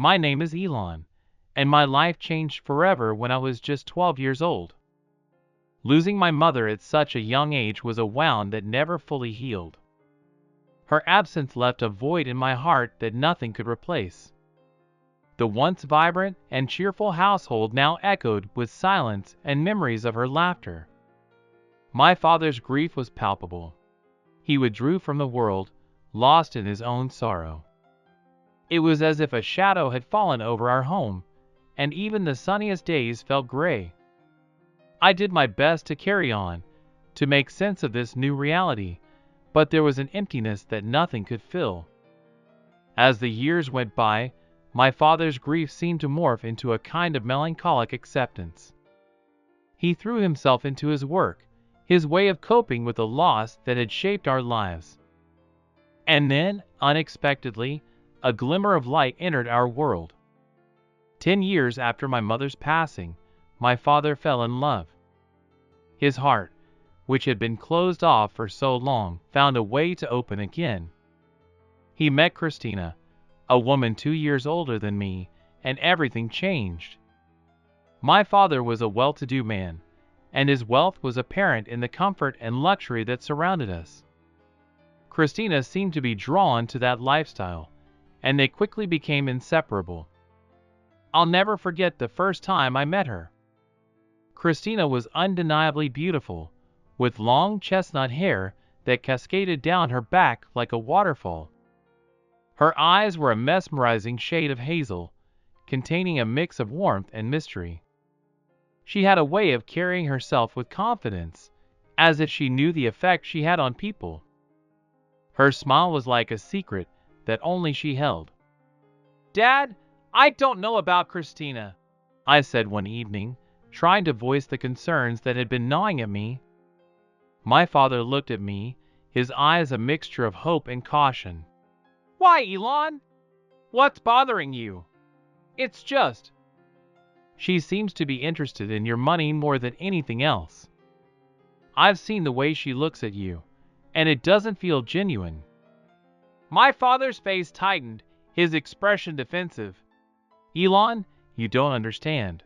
My name is Elon, and my life changed forever when I was just 12 years old. Losing my mother at such a young age was a wound that never fully healed. Her absence left a void in my heart that nothing could replace. The once vibrant and cheerful household now echoed with silence and memories of her laughter. My father's grief was palpable. He withdrew from the world, lost in his own sorrow. It was as if a shadow had fallen over our home, and even the sunniest days felt gray. I did my best to carry on, to make sense of this new reality, but there was an emptiness that nothing could fill. As the years went by, my father's grief seemed to morph into a kind of melancholic acceptance. He threw himself into his work, his way of coping with the loss that had shaped our lives. And then, unexpectedly, a glimmer of light entered our world. 10 years after my mother's passing, my father fell in love. His heart, which had been closed off for so long, found a way to open again. He met Christina, a woman 2 years older than me, and everything changed. My father was a well-to-do man, and his wealth was apparent in the comfort and luxury that surrounded us. Christina seemed to be drawn to that lifestyle, and they quickly became inseparable. I'll never forget the first time I met her. Christina was undeniably beautiful, with long chestnut hair that cascaded down her back like a waterfall. Her eyes were a mesmerizing shade of hazel, containing a mix of warmth and mystery. She had a way of carrying herself with confidence, as if she knew the effect she had on people. Her smile was like a secret that only she held. "Dad, I don't know about Christina," I said one evening, trying to voice the concerns that had been gnawing at me. My father looked at me, his eyes a mixture of hope and caution. "Why, Elon? What's bothering you? It's just... She seems to be interested in your money more than anything else. I've seen the way she looks at you, and it doesn't feel genuine." My father's face tightened, his expression defensive. "Elon, you don't understand.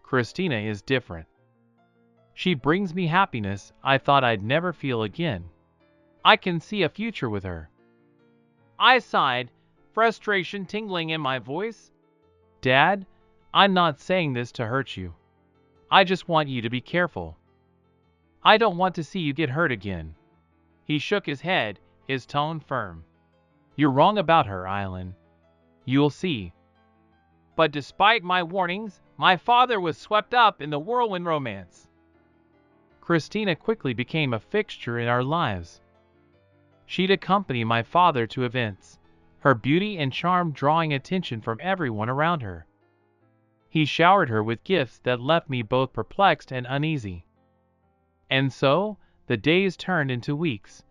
Christina is different. She brings me happiness I thought I'd never feel again. I can see a future with her." I sighed, frustration tingling in my voice. "Dad, I'm not saying this to hurt you. I just want you to be careful. I don't want to see you get hurt again." He shook his head, his tone firm. "You're wrong about her, Island. You'll see." But despite my warnings, my father was swept up in the whirlwind romance. Christina quickly became a fixture in our lives. She'd accompany my father to events, her beauty and charm drawing attention from everyone around her. He showered her with gifts that left me both perplexed and uneasy. And so, the days turned into weeks,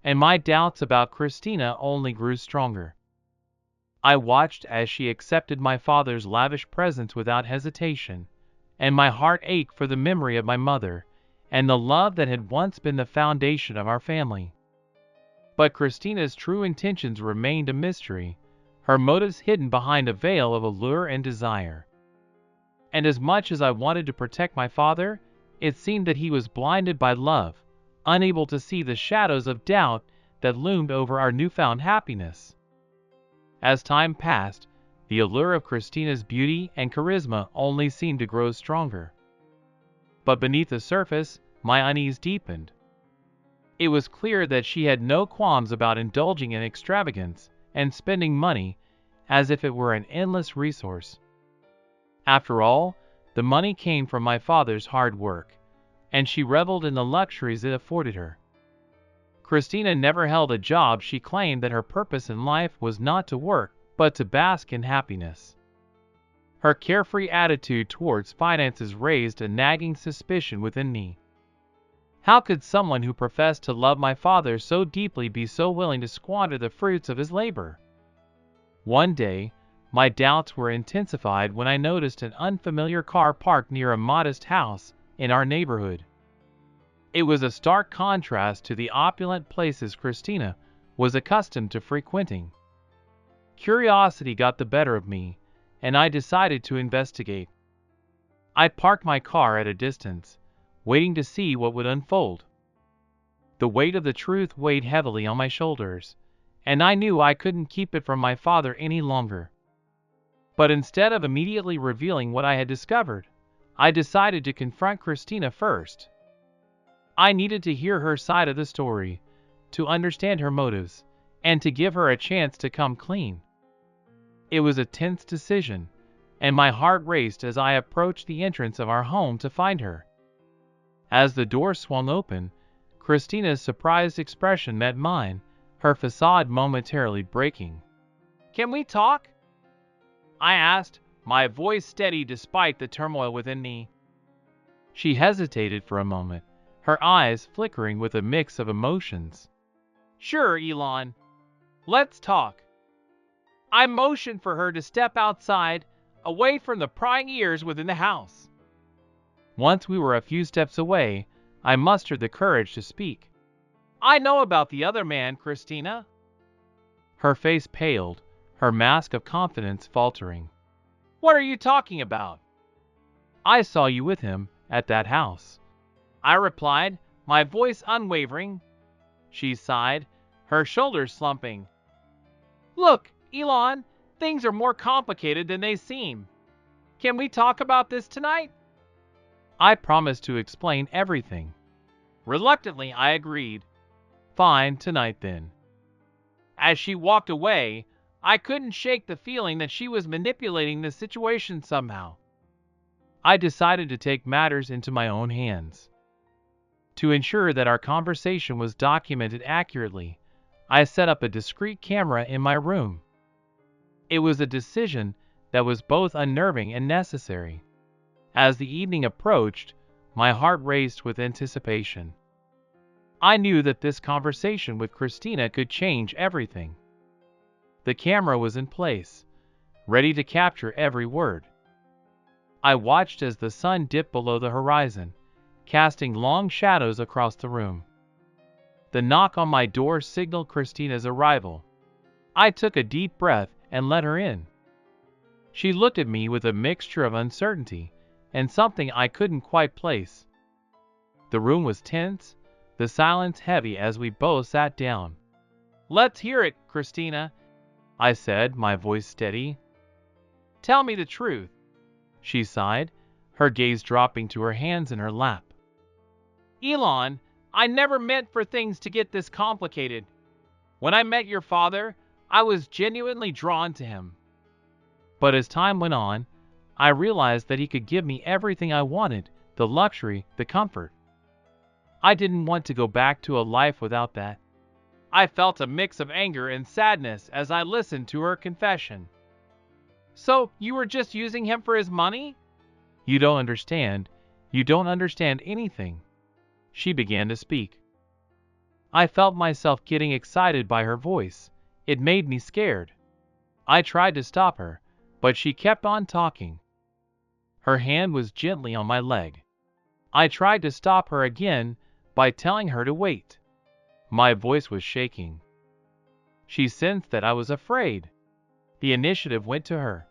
and my doubts about Christina only grew stronger. I watched as she accepted my father's lavish presents without hesitation, and my heart ached for the memory of my mother and the love that had once been the foundation of our family. But Christina's true intentions remained a mystery, her motives hidden behind a veil of allure and desire. And as much as I wanted to protect my father, it seemed that he was blinded by love, unable to see the shadows of doubt that loomed over our newfound happiness. As time passed, the allure of Christina's beauty and charisma only seemed to grow stronger. But beneath the surface, my unease deepened. It was clear that she had no qualms about indulging in extravagance and spending money as if it were an endless resource. After all, the money came from my father's hard work, and she reveled in the luxuries it afforded her. Christina never held a job. She claimed that her purpose in life was not to work, but to bask in happiness. Her carefree attitude towards finances raised a nagging suspicion within me. How could someone who professed to love my father so deeply be so willing to squander the fruits of his labor? One day, my doubts were intensified when I noticed an unfamiliar car parked near a modest house in our neighborhood. It was a stark contrast to the opulent places Christina was accustomed to frequenting. Curiosity got the better of me, and I decided to investigate. I parked my car at a distance, waiting to see what would unfold. The weight of the truth weighed heavily on my shoulders, and I knew I couldn't keep it from my father any longer. But instead of immediately revealing what I had discovered, I decided to confront Christina first. I needed to hear her side of the story, to understand her motives, and to give her a chance to come clean. It was a tense decision, and my heart raced as I approached the entrance of our home to find her. As the door swung open, Christina's surprised expression met mine, her facade momentarily breaking. "Can we talk?" I asked, my voice steady despite the turmoil within me. She hesitated for a moment, her eyes flickering with a mix of emotions. "Sure, Elon. Let's talk." I motioned for her to step outside, away from the prying ears within the house. Once we were a few steps away, I mustered the courage to speak. "I know about the other man, Christina." Her face paled, her mask of confidence faltering. "What are you talking about?" "I saw you with him at that house," I replied, my voice unwavering. She sighed, her shoulders slumping. "Look, Elon, things are more complicated than they seem. Can we talk about this tonight?" I promised to explain everything. Reluctantly, I agreed. "Fine, tonight then." As she walked away, I couldn't shake the feeling that she was manipulating the situation somehow. I decided to take matters into my own hands. To ensure that our conversation was documented accurately, I set up a discreet camera in my room. It was a decision that was both unnerving and necessary. As the evening approached, my heart raced with anticipation. I knew that this conversation with Christina could change everything. The camera was in place, ready to capture every word. I watched as the sun dipped below the horizon, casting long shadows across the room. The knock on my door signaled Christina's arrival. I took a deep breath and let her in. She looked at me with a mixture of uncertainty and something I couldn't quite place. The room was tense, the silence heavy as we both sat down. "Let's hear it, Christina," I said, my voice steady. "Tell me the truth." She sighed, her gaze dropping to her hands in her lap. "Elon, I never meant for things to get this complicated. When I met your father, I was genuinely drawn to him. But as time went on, I realized that he could give me everything I wanted, the luxury, the comfort. I didn't want to go back to a life without that." I felt a mix of anger and sadness as I listened to her confession. "So you were just using him for his money?" "You don't understand. You don't understand anything." She began to speak. I felt myself getting excited by her voice. It made me scared. I tried to stop her, but she kept on talking. Her hand was gently on my leg. I tried to stop her again by telling her to wait. My voice was shaking. She sensed that I was afraid. The initiative went to her.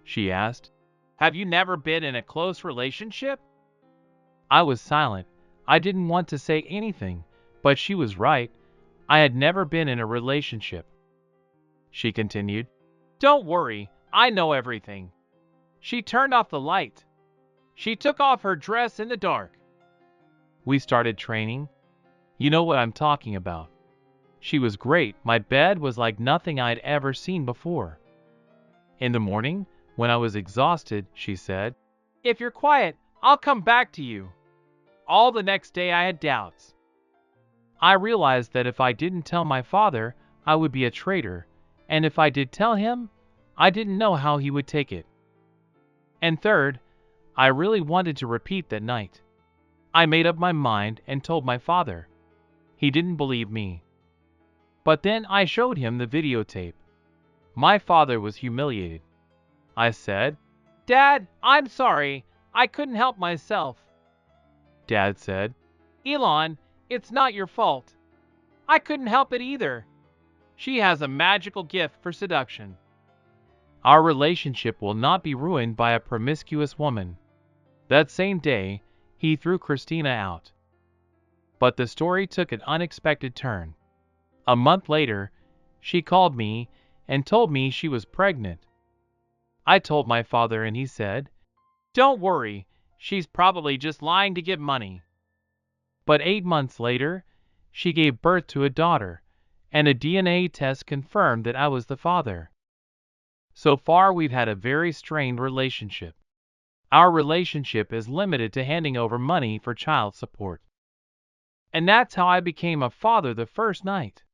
She asked, "Have you never been in a close relationship?" I was silent. I didn't want to say anything, but she was right. I had never been in a relationship. She continued, "Don't worry, I know everything." She turned off the light. She took off her dress in the dark. We started training. You know what I'm talking about. She was great. My bed was like nothing I'd ever seen before. In the morning, when I was exhausted, she said, "If you're quiet, I'll come back to you." All the next day I had doubts. I realized that if I didn't tell my father, I would be a traitor, and if I did tell him, I didn't know how he would take it. And third, I really wanted to repeat that night. I made up my mind and told my father. He didn't believe me. But then I showed him the videotape. My father was humiliated. I said, "Dad, I'm sorry. I couldn't help myself." Dad said, "Elon, it's not your fault. I couldn't help it either. She has a magical gift for seduction." Our relationship will not be ruined by a promiscuous woman. That same day, he threw Christina out. But the story took an unexpected turn. A month later, she called me and told me she was pregnant. I told my father and he said, "Don't worry, she's probably just lying to get money." But 8 months later, she gave birth to a daughter, and a DNA test confirmed that I was the father. So far, we've had a very strained relationship. Our relationship is limited to handing over money for child support. And that's how I became a father the first night.